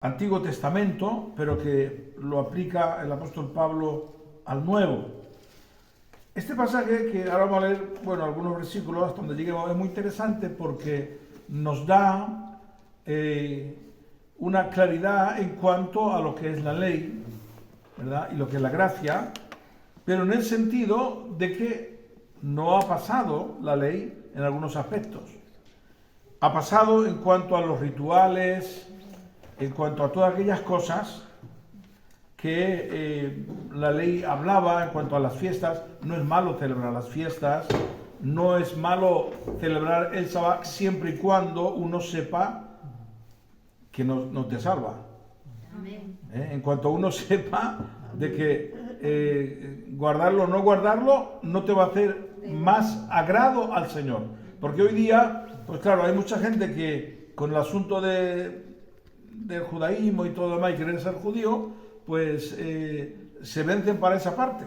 Antiguo Testamento, pero que lo aplica el apóstol Pablo al Nuevo. Este pasaje que ahora vamos a leer, bueno, algunos versículos hasta donde lleguemos, es muy interesante porque nos da una claridad en cuanto a lo que es la ley, ¿verdad? Y lo que es la gracia, pero en el sentido de que no ha pasado la ley en algunos aspectos. Ha pasado en cuanto a los rituales, en cuanto a todas aquellas cosas que la ley hablaba, en cuanto a las fiestas. No es malo celebrar las fiestas, no es malo celebrar el sábado siempre y cuando uno sepa que no te salva. Amén. En cuanto uno sepa de que guardarlo o no guardarlo no te va a hacer más agrado al Señor. Porque hoy día, pues claro, hay mucha gente que con el asunto del judaísmo y todo lo demás y querer ser judío, pues se vencen para esa parte,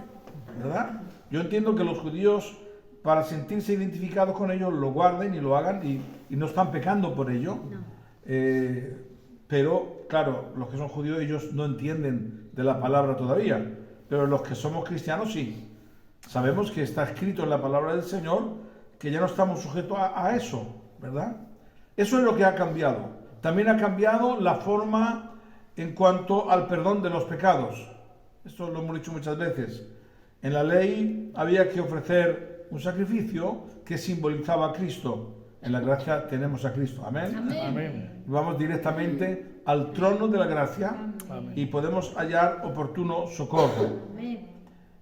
¿verdad? Yo entiendo que los judíos, para sentirse identificados con ellos, lo guarden y lo hagan y no están pecando por ello. No. Pero, claro, los que son judíos, ellos no entienden de la palabra todavía. Pero los que somos cristianos, sí. Sabemos que está escrito en la palabra del Señor que ya no estamos sujetos a eso, ¿verdad? Eso es lo que ha cambiado. También ha cambiado la forma en cuanto al perdón de los pecados. Esto lo hemos dicho muchas veces. En la ley había que ofrecer un sacrificio que simbolizaba a Cristo. En la gracia tenemos a Cristo. Amén. Amén. Amén. Vamos directamente al trono de la gracia. Amén. Y podemos hallar oportuno socorro. Amén.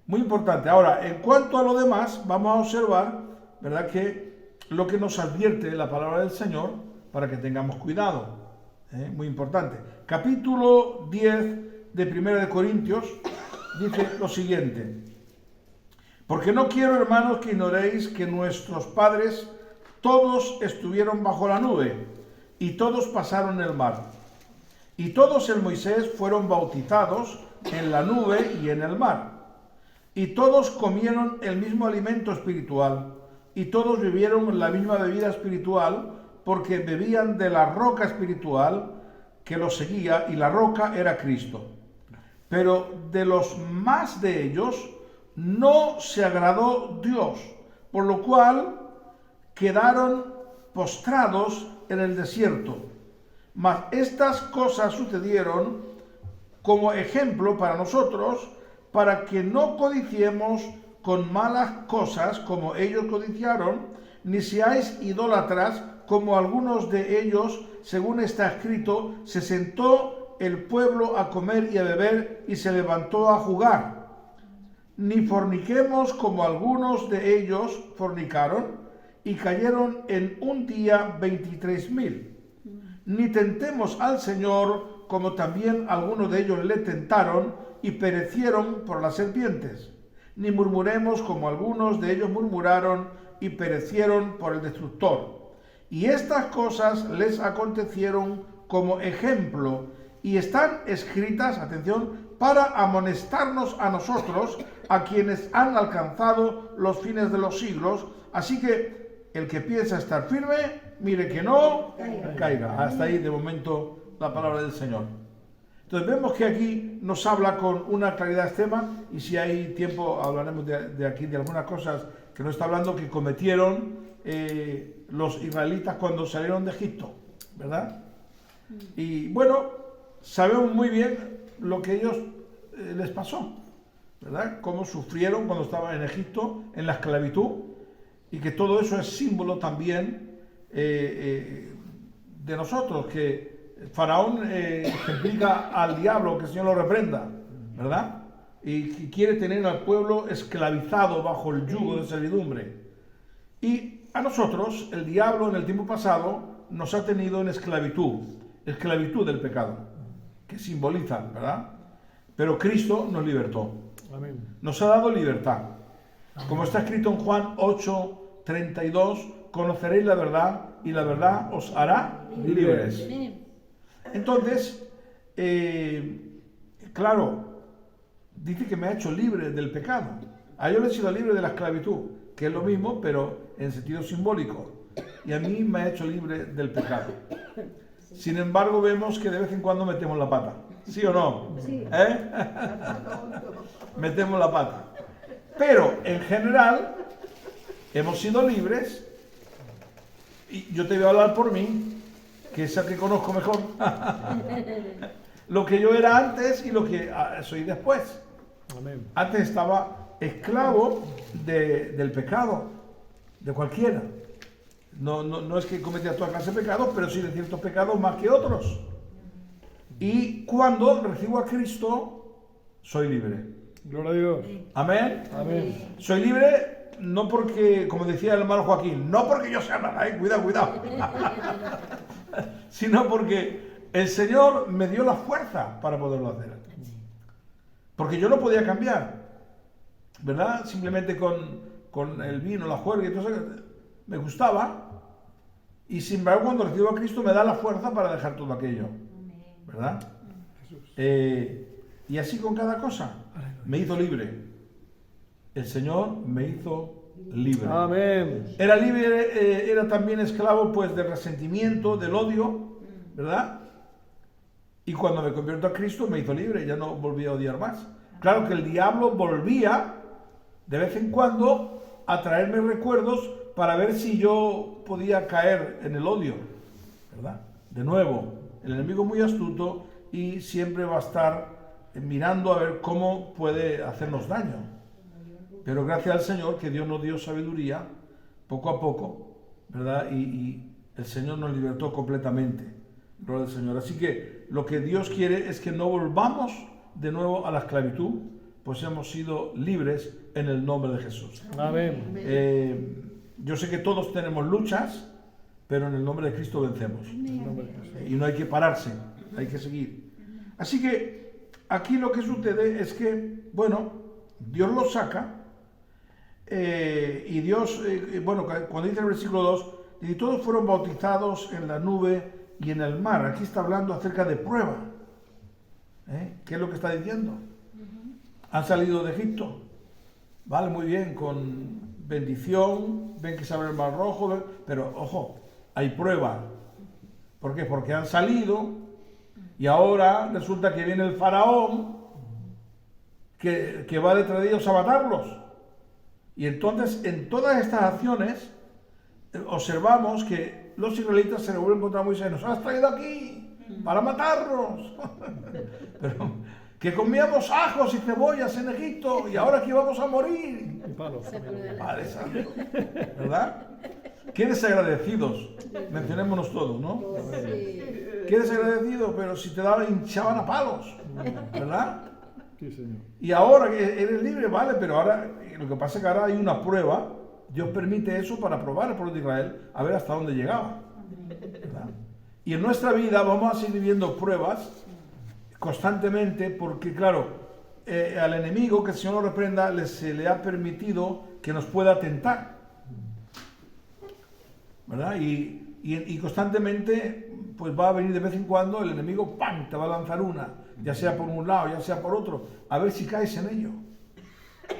Muy importante. Ahora, en cuanto a lo demás, vamos a observar, ¿verdad?, que lo que nos advierte la palabra del Señor para que tengamos cuidado. Muy importante. Capítulo 10 de 1 de Corintios dice lo siguiente: porque no quiero, hermanos, que ignoréis que nuestros padres todos estuvieron bajo la nube y todos pasaron el mar, y todos en Moisés fueron bautizados en la nube y en el mar, y todos comieron el mismo alimento espiritual, y todos bebieron la misma bebida espiritual, porque bebían de la roca espiritual que los seguía, y la roca era Cristo. Pero de los más de ellos no se agradó Dios, por lo cual quedaron postrados en el desierto. Mas estas cosas sucedieron como ejemplo para nosotros, para que no codiciemos con malas cosas como ellos codiciaron, ni seáis idólatras como algunos de ellos, según está escrito: se sentó el pueblo a comer y a beber y se levantó a jugar. Ni forniquemos como algunos de ellos fornicaron y cayeron en un día 23,000. Ni tentemos al Señor como también algunos de ellos le tentaron y perecieron por las serpientes. Ni murmuremos como algunos de ellos murmuraron y perecieron por el destructor. Y estas cosas les acontecieron como ejemplo y están escritas, atención, para amonestarnos a nosotros, a quienes han alcanzado los fines de los siglos. Así que el que piensa estar firme, mire que no caiga. Hasta ahí de momento la palabra del Señor. Entonces vemos que aquí nos habla con una claridad extrema, y si hay tiempo hablaremos de aquí de algunas cosas que nos está hablando que cometieron los israelitas cuando salieron de Egipto, ¿verdad? Y bueno, sabemos muy bien lo que ellos les pasó, ¿verdad? Cómo sufrieron cuando estaban en Egipto, en la esclavitud, y que todo eso es símbolo también de nosotros, que Faraón ejemplifica al diablo, que el Señor lo reprenda, ¿verdad? Y que quiere tener al pueblo esclavizado bajo el yugo de servidumbre. Y a nosotros, el diablo en el tiempo pasado nos ha tenido en esclavitud del pecado, que simboliza, ¿verdad? Pero Cristo nos libertó. Amén. Nos ha dado libertad. Como está escrito en Juan 8:32, conoceréis la verdad y la verdad os hará libres. Entonces, claro, dice que me ha hecho libre del pecado. A yo le he sido libre de la esclavitud, que es lo mismo, pero en sentido simbólico. Y a mí me ha hecho libre del pecado. Sin embargo, vemos que de vez en cuando metemos la pata. ¿Sí o no? Sí. Metemos la pata. Pero, en general, hemos sido libres. Y yo te voy a hablar por mí, que es el que conozco mejor. Lo que yo era antes y lo que soy después. Amén. Antes estaba esclavo del pecado, de cualquiera. No es que cometía toda clase de pecados, pero sí de ciertos pecados más que otros. Y cuando recibo a Cristo, soy libre. Gloria a Dios. Amén. Amén. Soy libre no porque, como decía el hermano Joaquín, no porque yo sea nada, cuidado. Sino porque el Señor me dio la fuerza para poderlo hacer. Porque yo no podía cambiar, ¿verdad? Simplemente con el vino, la juerga y todo eso, me gustaba. Y sin embargo, cuando recibo a Cristo me da la fuerza para dejar todo aquello, ¿verdad? Y así con cada cosa. Me hizo libre. El Señor me hizo libre. Amén. Era libre, era también esclavo pues del resentimiento, del odio, ¿verdad? Y cuando me convierto a Cristo me hizo libre, ya no volví a odiar más. Claro que el diablo volvía de vez en cuando a traerme recuerdos para ver si yo podía caer en el odio, ¿verdad? De nuevo, el enemigo muy astuto y siempre va a estar mirando a ver cómo puede hacernos daño. Pero gracias al Señor que Dios nos dio sabiduría poco a poco, ¿verdad? Y el Señor nos libertó completamente. Gloria al Señor. Así que lo que Dios quiere es que no volvamos de nuevo a la esclavitud, pues hemos sido libres en el nombre de Jesús. Amén. Yo sé que todos tenemos luchas, pero en el nombre de Cristo vencemos. Y no hay que pararse, hay que seguir. Así que aquí lo que sucede es que, bueno, Dios lo saca, y Dios, bueno, cuando dice el versículo 2, y todos fueron bautizados en la nube y en el mar. Aquí está hablando acerca de prueba. ¿Qué es lo que está diciendo? Han salido de Egipto. Vale, muy bien, con bendición, ven que se abre el mar rojo, pero ojo, hay prueba. ¿Por qué? Porque han salido y ahora resulta que viene el faraón que va detrás de ellos a matarlos. Y entonces en todas estas acciones observamos que los israelitas se revuelven contra Moisés. Nos has traído aquí para matarnos. Pero que comíamos ajos y cebollas en Egipto y ahora aquí vamos a morir. Padre Santo, ¿verdad? Qué desagradecidos, mencionémonos todos, ¿no? Qué desagradecido, pero si te daban, hinchaban a palos, ¿verdad? Sí, Señor. Y ahora que eres libre, vale, pero ahora lo que pasa es que ahora hay una prueba. Dios permite eso para probar al pueblo de Israel a ver hasta dónde llegaba, ¿verdad? Y en nuestra vida vamos a seguir viviendo pruebas constantemente porque, claro, al enemigo, que el Señor lo reprenda, se le ha permitido que nos pueda tentar, ¿verdad? Y constantemente pues va a venir de vez en cuando el enemigo, ¡pam!, te va a lanzar una, ya sea por un lado, ya sea por otro, a ver si caes en ello.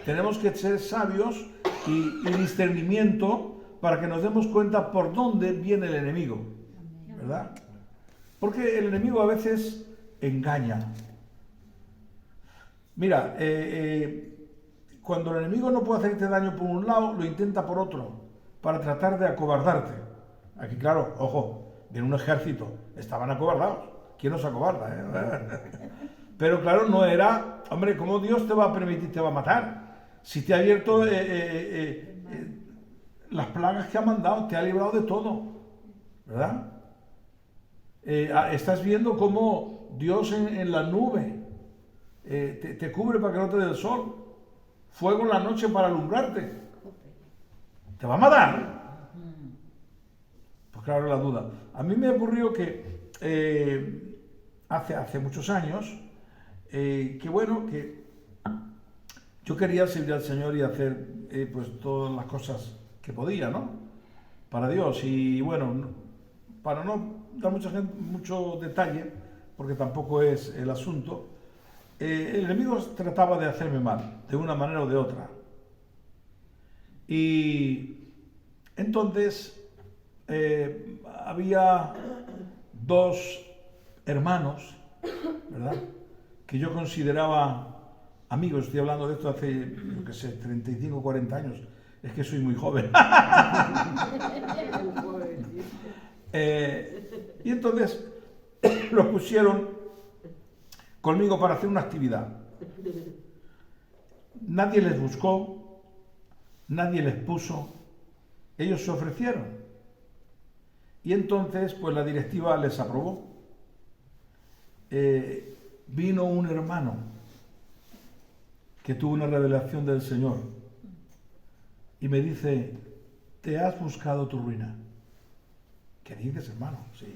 Tenemos que ser sabios y discernimiento para que nos demos cuenta por dónde viene el enemigo, ¿verdad? Porque el enemigo a veces engaña. Mira, cuando el enemigo no puede hacerte daño por un lado, lo intenta por otro, para tratar de acobardarte. Aquí, claro, ojo, viene un ejército, estaban acobardados. ¿Quién nos acobarda? Pero claro, no era, hombre, ¿cómo Dios te va a permitir, te va a matar? Si te ha abierto las plagas que ha mandado, te ha librado de todo, ¿verdad? Estás viendo cómo Dios en la nube te cubre para que no te dé el sol, fuego en la noche para alumbrarte. ¿Te va a matar? Pues claro, la duda. A mí me ocurrió que hace muchos años, que bueno, que yo quería servir al Señor y hacer pues todas las cosas que podía, ¿no? Para Dios. Y bueno, para no dar mucho detalle, porque tampoco es el asunto, el enemigo trataba de hacerme mal, de una manera o de otra. Y entonces había dos hermanos, ¿verdad?, que yo consideraba amigos. Estoy hablando de esto hace, yo qué sé, 35 o 40 años. Es que soy muy joven. Y entonces los pusieron conmigo para hacer una actividad. Nadie les buscó, nadie les puso, ellos se ofrecieron. Y entonces, pues la directiva les aprobó. Vino un hermano que tuvo una revelación del Señor y me dice: ¿te has buscado tu ruina? ¿Qué dices, hermano? Sí.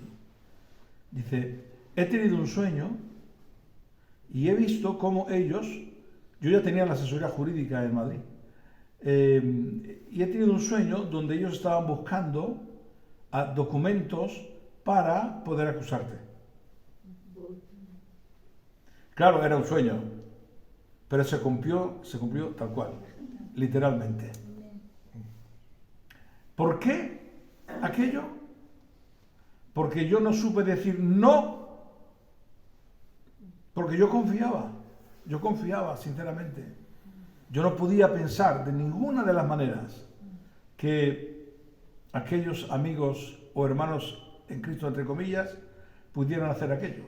Dice: he tenido un sueño y he visto cómo ellos, yo ya tenía la asesoría jurídica en Madrid, y he tenido un sueño donde ellos estaban buscando documentos para poder acusarte. Claro, era un sueño, pero se cumplió tal cual, literalmente. ¿Por qué aquello? Porque yo no supe decir no, porque yo confiaba sinceramente. Yo no podía pensar de ninguna de las maneras que aquellos amigos o hermanos en Cristo, entre comillas, pudieran hacer aquello,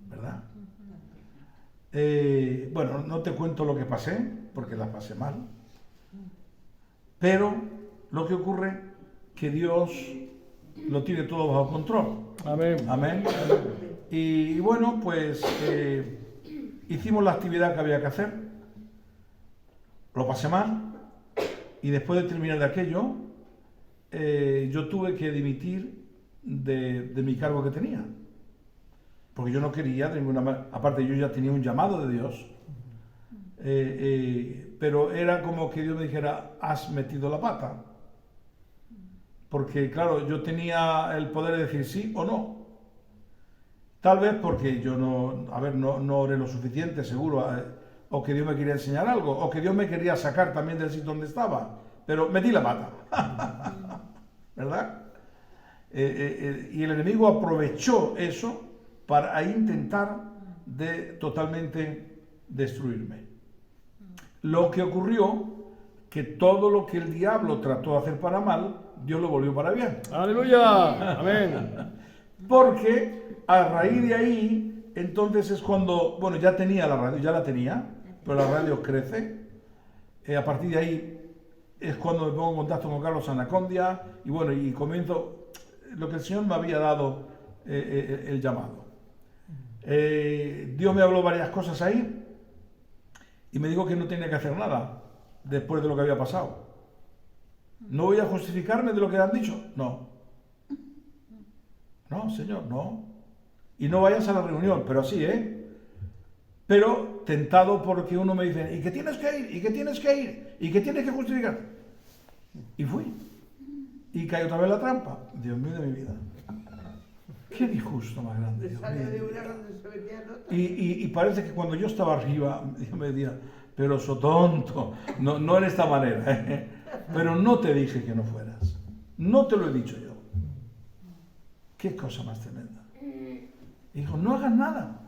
¿verdad? Bueno, no te cuento lo que pasé, porque la pasé mal, pero lo que ocurre que Dios lo tiene todo bajo control. Amén. Amén. Y bueno, pues hicimos la actividad que había que hacer, lo pasé mal, y después de terminar de aquello, yo tuve que dimitir de mi cargo que tenía. Porque yo no quería de ninguna manera, aparte yo ya tenía un llamado de Dios, pero era como que Dios me dijera: has metido la pata. Porque claro, yo tenía el poder de decir sí o no. Tal vez porque yo no oré lo suficiente, seguro, o que Dios me quería enseñar algo, o que Dios me quería sacar también del sitio donde estaba, pero metí la pata. ¿Verdad? Y el enemigo aprovechó eso para intentar totalmente destruirme. Lo que ocurrió, que todo lo que el diablo trató de hacer para mal, Dios lo volvió para bien. ¡Aleluya! Amén. Porque a raíz de ahí, entonces es cuando, bueno, ya tenía la radio, ya la tenía, pero la radio crece. A partir de ahí es cuando me pongo en contacto con Carlos Anacondia y bueno, y comienzo lo que el Señor me había dado el llamado. Dios me habló varias cosas ahí y me dijo que no tenía que hacer nada después de lo que había pasado. ¿No voy a justificarme de lo que han dicho? No. No, Señor, no. Y no vayas a la reunión, pero así, Pero tentado porque uno me dice: ¿y que tienes que ir? ¿Y que tienes que ir? ¿Y que tienes que justificar? Y fui. Y caí otra vez en la trampa. Dios mío de mi vida. Qué disgusto más grande, Dios mío. Y parece que cuando yo estaba arriba, Dios me decía: pero so tonto, no en esta manera, pero no te dije que no fueras. No te lo he dicho yo. Qué cosa más tremenda. Y dijo: no hagas nada.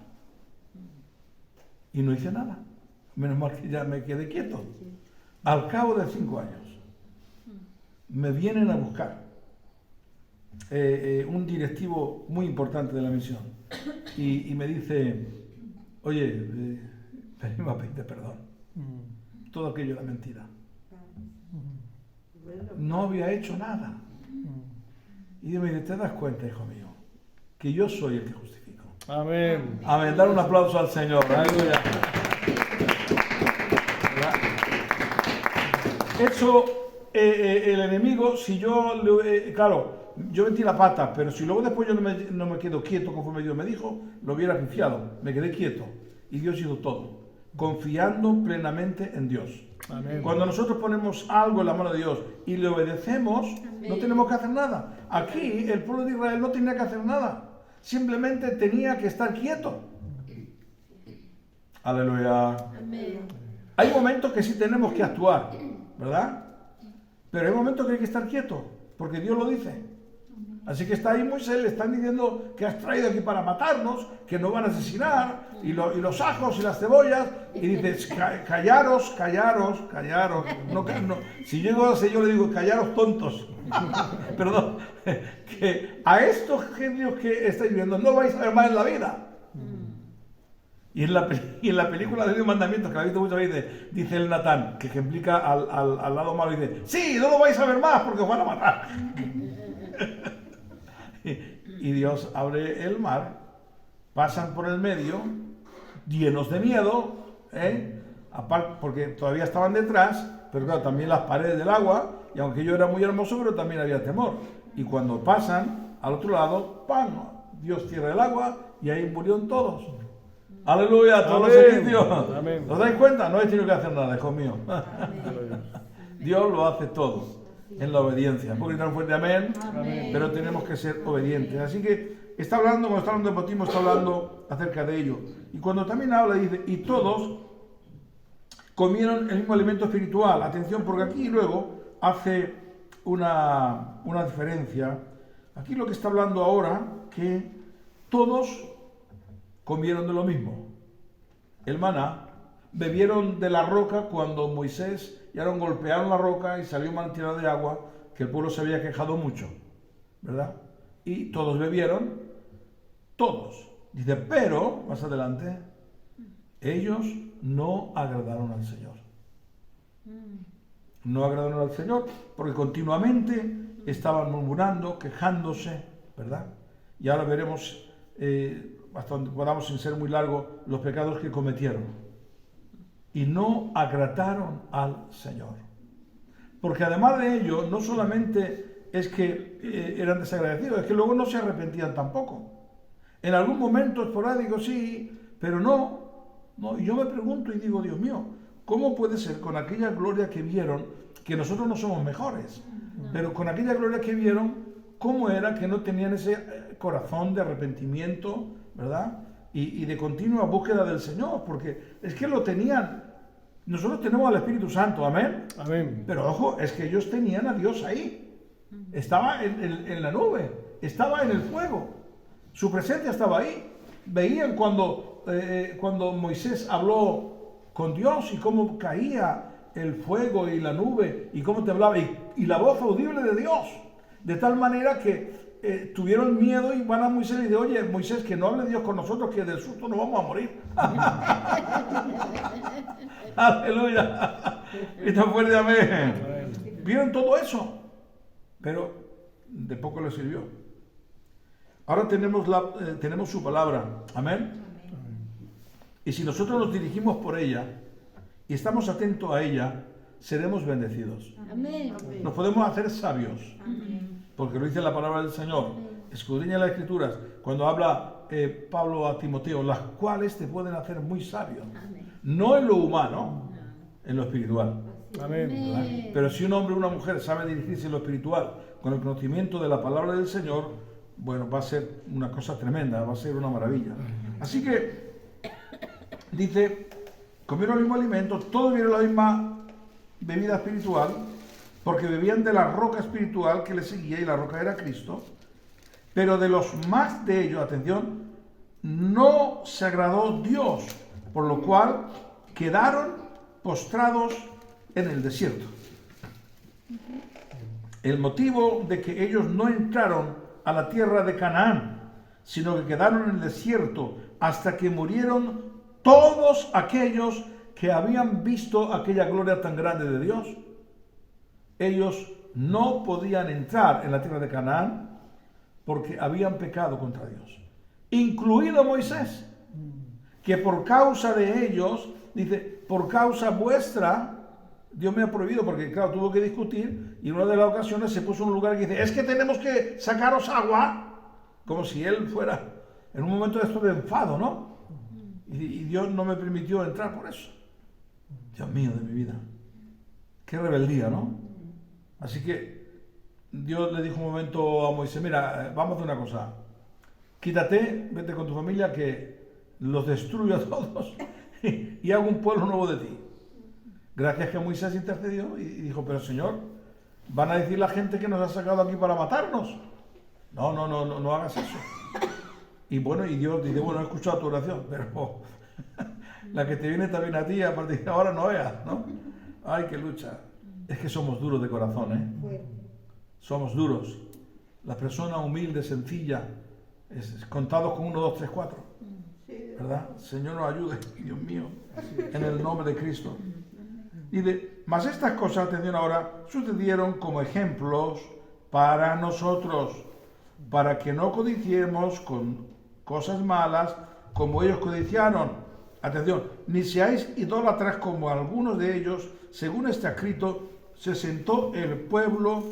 Y no hice nada. Menos mal que ya me quedé quieto. Al cabo de 5 años, me vienen a buscar. Un directivo muy importante de la misión y me dice: oye, venimos a pedirte perdón, todo aquello era mentira, no había hecho nada. Y Dios me dice: ¿te das cuenta, hijo mío, que yo soy el que justifico? Amén. Amén. Dar un aplauso al Señor. Aleluya. Eso, el enemigo, si yo, claro, yo metí la pata, pero si luego después yo no me quedo quieto conforme Dios me dijo, lo hubiera pifiado. Me quedé quieto y Dios hizo todo, confiando plenamente en Dios. Amén. Cuando nosotros ponemos algo en la mano de Dios y le obedecemos, no tenemos que hacer nada. Aquí el pueblo de Israel no tenía que hacer nada, simplemente tenía que estar quieto. Aleluya. Amén. Hay momentos que sí tenemos que actuar, ¿verdad? Pero hay momentos que hay que estar quieto, porque Dios lo dice. Así que está ahí Moisés, le están diciendo que has traído aquí para matarnos, que nos van a asesinar, y los ajos y las cebollas, y dices, callaros, callaros, callaros. No, si yo digo así, yo le digo, callaros tontos. Perdón, que a estos genios que estáis viendo no vais a ver más en la vida. Y en la película de los mandamientos, que la he visto muchas veces, dice el Natán, que ejemplifica al lado malo, y dice, sí, no lo vais a ver más porque os van a matar. Y Dios abre el mar, pasan por el medio, llenos de miedo, aparte, porque todavía estaban detrás, pero claro, también las paredes del agua, y aunque yo era muy hermoso, pero también había temor. Y cuando pasan al otro lado, ¡pam!, Dios cierra el agua y ahí murieron todos. Aleluya, todos los egipcios. ¿Os dais cuenta? No he tenido que hacer nada, hijo mío. Dios lo hace todo en la obediencia. Un poquito tan fuerte, amén. Pero tenemos que ser obedientes. Así que está hablando, cuando está hablando de bautismo, está hablando acerca de ello. Y cuando también habla, dice, y todos comieron el mismo alimento espiritual. Atención, porque aquí luego hace una diferencia. Aquí lo que está hablando ahora, que todos comieron de lo mismo. El maná, bebieron de la roca cuando Moisés y Aarón golpearon la roca y salió un manantial de agua, que el pueblo se había quejado mucho, ¿verdad? Y todos bebieron, todos. Dice, pero, más adelante, ellos no agradaron al Señor. No agradaron al Señor porque continuamente estaban murmurando, quejándose, ¿verdad? Y ahora veremos, hasta donde podamos, sin ser muy largo, los pecados que cometieron. Y no agradaron al Señor. Porque además de ello, no solamente es que eran desagradecidos, es que luego no se arrepentían tampoco. En algún momento esporádico sí, pero no. Y yo me pregunto y digo, Dios mío, ¿cómo puede ser con aquella gloria que vieron, que nosotros no somos mejores, pero con aquella gloria que vieron, cómo era que no tenían ese corazón de arrepentimiento, ¿verdad? Y de continua búsqueda del Señor, porque es que lo tenían. Nosotros tenemos al Espíritu Santo, amén. Amén. Pero ojo, es que ellos tenían a Dios ahí. Estaba en la nube, estaba en el fuego. Su presencia estaba ahí. Veían cuando Moisés habló con Dios y cómo caía el fuego y la nube y cómo te hablaba y la voz audible de Dios. De tal manera que tuvieron miedo y van a Moisés y dicen, oye, Moisés, que no hable Dios con nosotros, que del susto nos vamos a morir. Aleluya. Y tan fuerte, amén. Vieron todo eso, pero de poco les sirvió. Ahora tenemos su palabra, amén. Y si nosotros nos dirigimos por ella y estamos atentos a ella, seremos bendecidos. Amén. Nos podemos hacer sabios. Amén. Porque lo dice la palabra del Señor. Escudriña las Escrituras. Cuando habla Pablo a Timoteo, las cuales te pueden hacer muy sabio. Amén. No en lo humano, en lo espiritual. Amén. ¿Verdad? Pero si un hombre o una mujer sabe dirigirse en lo espiritual con el conocimiento de la palabra del Señor, bueno, va a ser una cosa tremenda, va a ser una maravilla. Así que, dice, comieron el mismo alimento, todos vieron la misma bebida espiritual, porque bebían de la roca espiritual que les seguía, y la roca era Cristo. Pero de los más de ellos, atención, no se agradó Dios, por lo cual quedaron postrados en el desierto. El motivo de que ellos no entraron a la tierra de Canaán, sino que quedaron en el desierto hasta que murieron todos aquellos que habían visto aquella gloria tan grande de Dios. Ellos no podían entrar en la tierra de Canaán porque habían pecado contra Dios, incluido Moisés, que por causa de ellos, dice, por causa vuestra, Dios me ha prohibido, porque claro, tuvo que discutir, y en una de las ocasiones se puso en un lugar que dice, es que tenemos que sacaros agua, como si él fuera, en un momento de esto de enfado, ¿no? Y Dios no me permitió entrar por eso. Dios mío de mi vida, qué rebeldía, ¿no? Así que Dios le dijo un momento a Moisés, mira, vamos a hacer una cosa, quítate, vete con tu familia, que los destruyo a todos y hago un pueblo nuevo de ti. Gracias que Moisés intercedió y dijo, pero Señor, van a decir la gente que nos ha sacado aquí para matarnos. no hagas eso. Y bueno, y Dios dice, bueno, he escuchado tu oración, pero la que te viene también a ti, a partir de ahora no veas, ¿no? Ay, qué lucha. Es que somos duros de corazón, ¿eh? Somos duros. La persona humilde, sencilla, contados con 1, 2, 3, 4. ¿Verdad? Señor nos ayude, Dios mío, en el nombre de Cristo. Dice, mas estas cosas, atención ahora, sucedieron como ejemplos para nosotros, para que no codiciemos con cosas malas como ellos codiciaron. Atención, ni seáis idólatras como algunos de ellos, según está escrito, se sentó el pueblo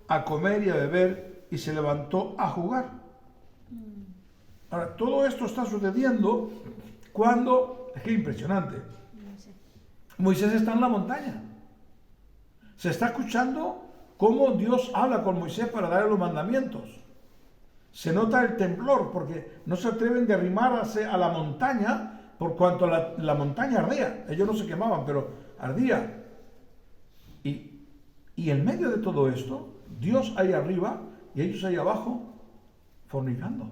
a comer y a beber y se levantó a jugar. Ahora, todo esto está sucediendo cuando, es que impresionante, Moisés está en la montaña. Se está escuchando cómo Dios habla con Moisés para darle los mandamientos. Se nota el temblor porque no se atreven de arrimarse a la montaña por cuanto la montaña ardía. Ellos no se quemaban, pero ardía. Y en medio de todo esto, Dios ahí arriba y ellos ahí abajo fornicando.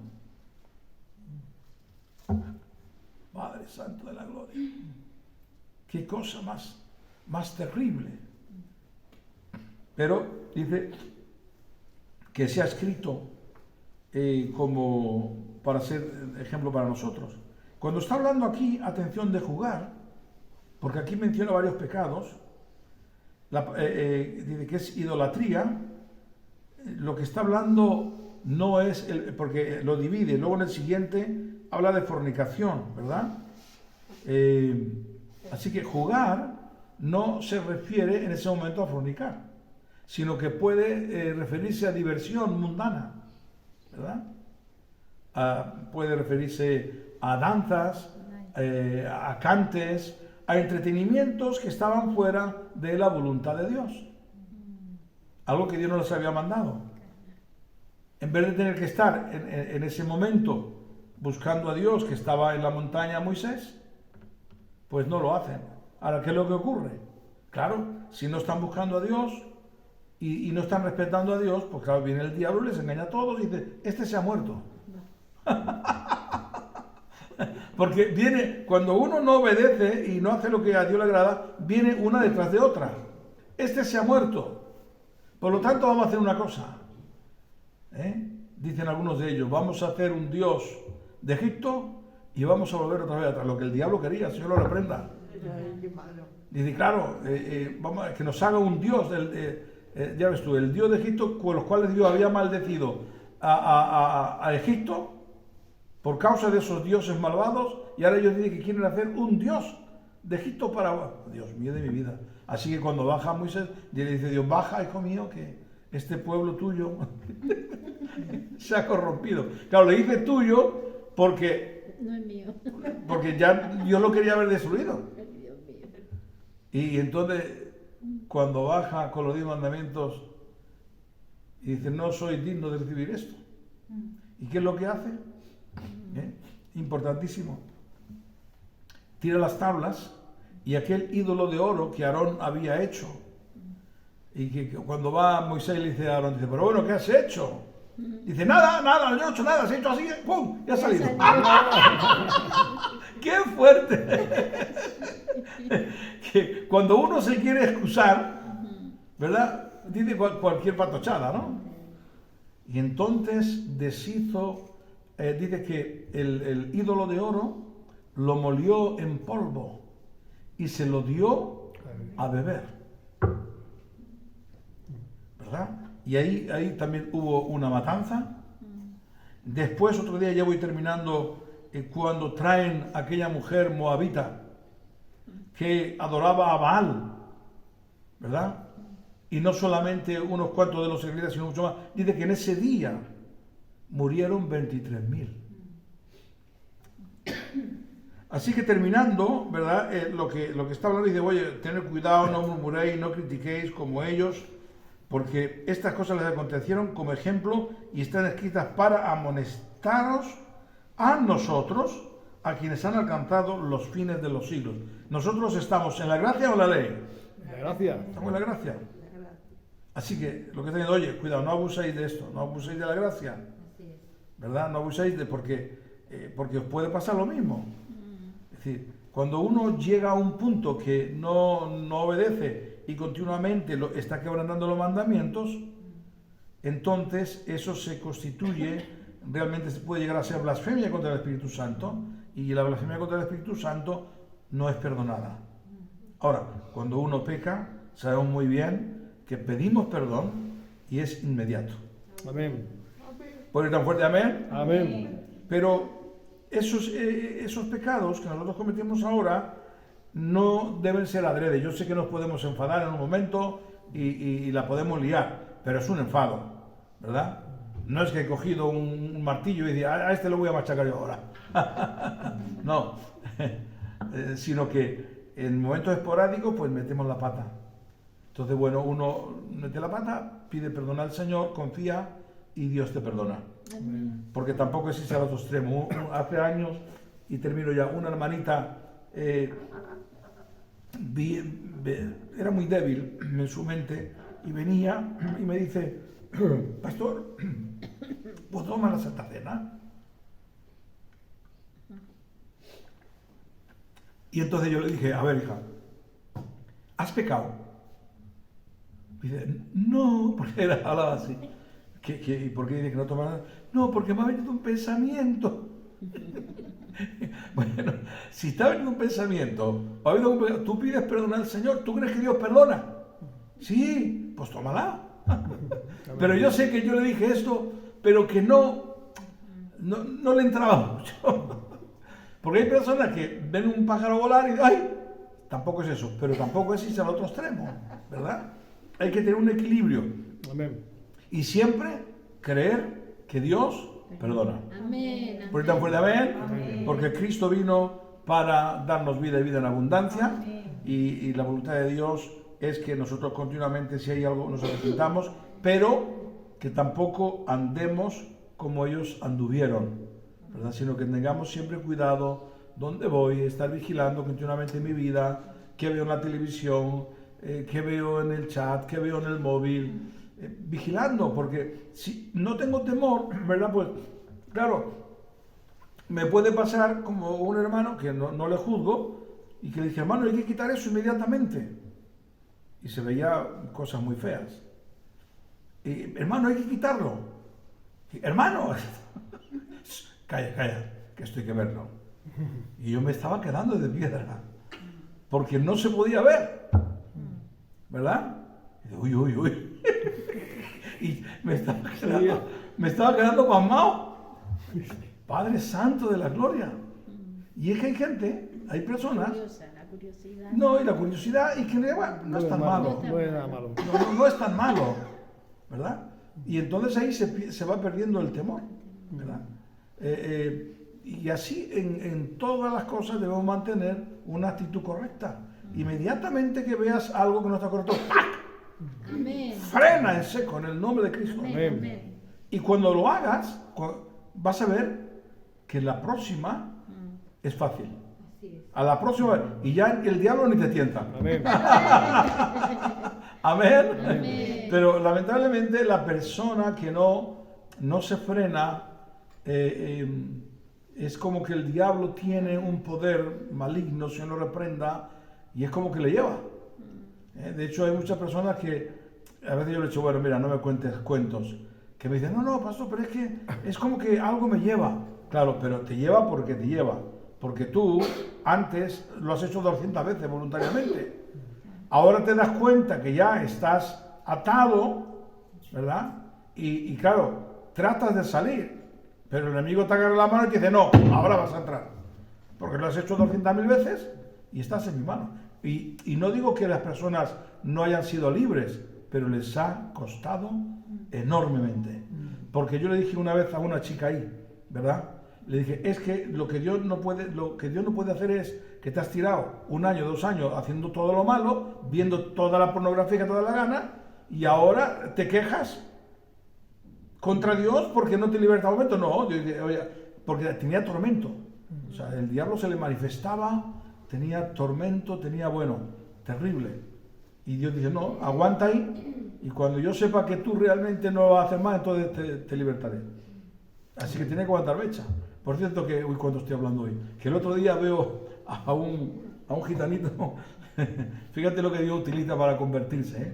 Padre Santo de la Gloria. Qué cosa más terrible. Pero dice que se ha escrito como para ser ejemplo para nosotros. Cuando está hablando aquí, atención, de jugar, porque aquí menciona varios pecados, dice que es idolatría, lo que está hablando no es, porque lo divide, luego en el siguiente habla de fornicación, ¿verdad? Así que jugar no se refiere en ese momento a fornicar, sino que puede referirse a diversión mundana, ¿verdad? Puede referirse a danzas, a cantes, a entretenimientos que estaban fuera de la voluntad de Dios. Algo que Dios no les había mandado. En vez de tener que estar en ese momento buscando a Dios que estaba en la montaña Moisés, pues no lo hacen. Ahora, ¿qué es lo que ocurre? Claro, si no están buscando a Dios y no están respetando a Dios, pues claro, viene el diablo, les engaña a todos y dice, este se ha muerto. Porque viene, cuando uno no obedece y no hace lo que a Dios le agrada, viene una detrás de otra. Este se ha muerto. Por lo tanto, vamos a hacer una cosa. Dicen algunos de ellos, vamos a hacer un Dios de Egipto y vamos a volver otra vez atrás. Lo que el diablo quería, el Señor lo reprenda. Dice, claro, vamos a que nos haga un Dios, ya ves tú, el Dios de Egipto, con los cuales Dios había maldecido a Egipto por causa de esos dioses malvados, y ahora ellos dicen que quieren hacer un Dios de Egipto para... Dios mío de mi vida. Así que cuando baja Moisés, le dice Dios, baja, hijo mío, que este pueblo tuyo se ha corrompido. Claro, le dice tuyo porque... No es mío. Porque ya Dios lo quería haber destruido. Dios mío. Y entonces, cuando baja con los 10 mandamientos, y dice, no soy digno de recibir esto. ¿Y qué es lo que hace? Importantísimo. Tira las tablas y aquel ídolo de oro que Aarón había hecho. Y que cuando va Moisés le dice a Aarón, dice, pero bueno, ¿qué has hecho? Dice, nada, yo no he hecho nada, se ha hecho así, ¡pum! Ya ha salido. ¡Qué fuerte! Que cuando uno se quiere excusar, ¿verdad? Dice cualquier patochada, ¿no? Y entonces deshizo, dice que el ídolo de oro lo molió en polvo y se lo dio a beber, ¿verdad? Y ahí también hubo una matanza. Después, otro día, ya voy terminando, cuando traen a aquella mujer moabita que adoraba a Baal, ¿verdad? Y no solamente unos cuantos de los israelitas, sino mucho más. Dice que en ese día murieron 23.000. Así que terminando, ¿verdad? Lo que está hablando dice, oye, tened cuidado, no murmuréis, no critiquéis como ellos, porque estas cosas les acontecieron como ejemplo y están escritas para amonestaros a nosotros, a quienes han alcanzado los fines de los siglos. ¿Nosotros estamos en la gracia o en la ley? La gracia. Estamos en la gracia. Así que lo que está diciendo, oye, cuidado, no abuséis de esto, no abuséis de la gracia. ¿verdad? No abuséis porque os puede pasar lo mismo. Es decir, cuando uno llega a un punto que no obedece y continuamente está quebrantando los mandamientos, entonces eso se constituye, realmente se puede llegar a ser blasfemia contra el Espíritu Santo, y la blasfemia contra el Espíritu Santo no es perdonada. Ahora, cuando uno peca, sabemos muy bien que pedimos perdón y es inmediato. Amén. ¿Puede ir tan fuerte amén? Amén. Pero esos pecados que nosotros cometemos ahora no deben ser adrede. Yo sé que nos podemos enfadar en un momento y la podemos liar, pero es un enfado, ¿verdad? No es que he cogido un martillo y digo, a este lo voy a machacar yo ahora. No, sino que en momentos esporádicos pues metemos la pata. Entonces, bueno, uno mete la pata, pide perdón al Señor, confía y Dios te perdona. Porque tampoco existe al otro extremo. Hace años, y termino ya, una hermanita era muy débil en su mente y venía y me dice, pastor, ¿puedo tomar la Santa Cena? Y entonces yo le dije, a ver, hija, ¿has pecado? Dice, no, porque hablaba así. ¿Y por qué dice que no toma nada? No, porque me ha venido un pensamiento. Bueno, si está venido un pensamiento, tú pides perdón al Señor, ¿tú crees que Dios perdona? Sí, pues tómala. Pero yo sé que yo le dije esto, pero que no le entraba mucho. Porque hay personas que ven un pájaro volar y dicen, ¡ay! Tampoco es eso, pero tampoco es al otro extremo, ¿verdad? Hay que tener un equilibrio. Amén. Y siempre creer que Dios perdona. Amén. ¿Por qué tan fuerte amén? Amén. Porque Cristo vino para darnos vida y vida en abundancia. Y la voluntad de Dios es que nosotros continuamente, si hay algo, nos arrepintamos, pero que tampoco andemos como ellos anduvieron, ¿verdad? Sino que tengamos siempre cuidado dónde voy, estar vigilando continuamente mi vida, qué veo en la televisión, qué veo en el chat, qué veo en el móvil, vigilando, porque si no tengo temor, ¿verdad? Pues claro, me puede pasar como un hermano que no le juzgo y que le dije, hermano, hay que quitar eso inmediatamente, y se veía cosas muy feas. Y, hermano, hay que quitarlo. Y, hermano, calla, que esto hay que verlo. Y yo me estaba quedando de piedra, porque no se podía ver, ¿verdad? Y digo, uy. Y me estaba quedando pasmado. Padre Santo de la Gloria. Y es que hay personas. La curiosidad. No, y la curiosidad, y que no es tan malo. No es nada malo. No es tan malo, ¿verdad? Y entonces ahí se va perdiendo el temor, ¿verdad? Y así en todas las cosas debemos mantener una actitud correcta. Inmediatamente que veas algo que no está correcto, ¡pac! Amén. Frena en seco en el nombre de Cristo. Amén. Y cuando lo hagas, vas a ver que la próxima es fácil. Así es. A la próxima, y ya el diablo ni te tienta. Amén. Amén. Amén. Pero lamentablemente la persona que no se frena, es como que el diablo tiene un poder maligno, si uno lo reprenda, y es como que le lleva. De hecho, hay muchas personas que a veces yo le digo, bueno, mira, no me cuentes cuentos, que me dicen, no, pastor, pero es que es como que algo me lleva. Claro, pero te lleva porque te lleva, porque tú antes lo has hecho 200 veces voluntariamente. Ahora te das cuenta que ya estás atado, ¿verdad? Y claro, tratas de salir, pero el enemigo te agarra la mano y te dice, no, ahora vas a entrar, porque lo has hecho 200.000 veces y estás en mi mano. Y no digo que las personas no hayan sido libres, pero les ha costado enormemente. Porque yo le dije una vez a una chica ahí, ¿verdad? Le dije, es que lo que Dios no puede hacer es que te has tirado 1 año, 2 años haciendo todo lo malo, viendo toda la pornografía que te da la gana, y ahora te quejas contra Dios porque no te liberta un momento. No, yo dije, oye, porque tenía tormento. O sea, el diablo se le manifestaba, tenía tormento, terrible. Y Dios dice, no, aguanta ahí, y cuando yo sepa que tú realmente no lo vas a hacer más, entonces te libertaré. Así que tiene que aguantar mecha. Por cierto que, uy, ¿cuánto estoy hablando hoy? Que el otro día veo a un gitanito, fíjate lo que Dios utiliza para convertirse, ¿eh?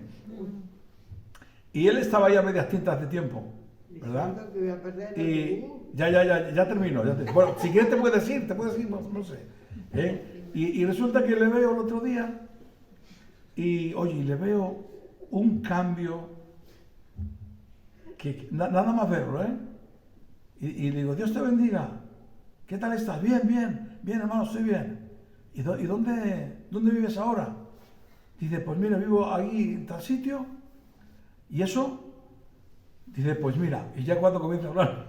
Y él estaba ya a medias tintas de tiempo, ¿verdad? Y ya termino. Bueno, si quieres te puedes decir, no sé. Y resulta que le veo el otro día y, oye, y le veo un cambio que nada más verlo, ¿eh? Y le digo, Dios te bendiga. ¿Qué tal estás? Bien, hermano, estoy bien. ¿Y dónde vives ahora? Dice, pues mira, vivo ahí en tal sitio. ¿Y eso? Dice, pues mira, y ya cuando comienza a hablar,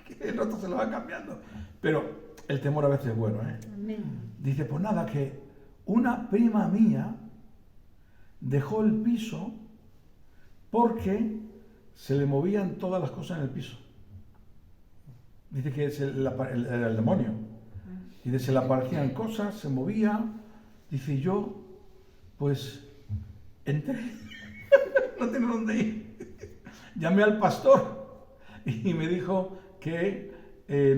que el otro se lo va cambiando. Pero el temor a veces es bueno, ¿eh? Amén. Dice, pues nada, que una prima mía dejó el piso porque se le movían todas las cosas en el piso. Dice que era el demonio. Dice, se le aparecían cosas, se movía. Dice, yo, pues, entré. No tenía dónde ir. Llamé al pastor y me dijo que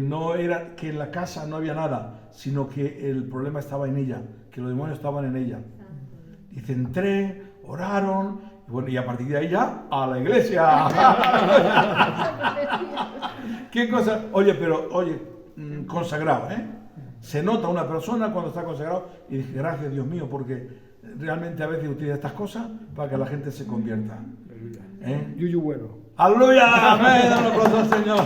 no era que en la casa no había nada, sino que el problema estaba en ella, que los demonios estaban en ella. Dice, entré, oraron, y bueno, y a partir de ahí ya a la iglesia. ¿Qué cosa? Oye, consagrado, ¿eh? Se nota una persona cuando está consagrado y dije, gracias Dios mío, porque realmente a veces utiliza estas cosas para que la gente se convierta. Aleluya. ¿Eh? Yuyu bueno. ¡Aleluya! ¡Amén! ¡Dale un aplauso al Señor!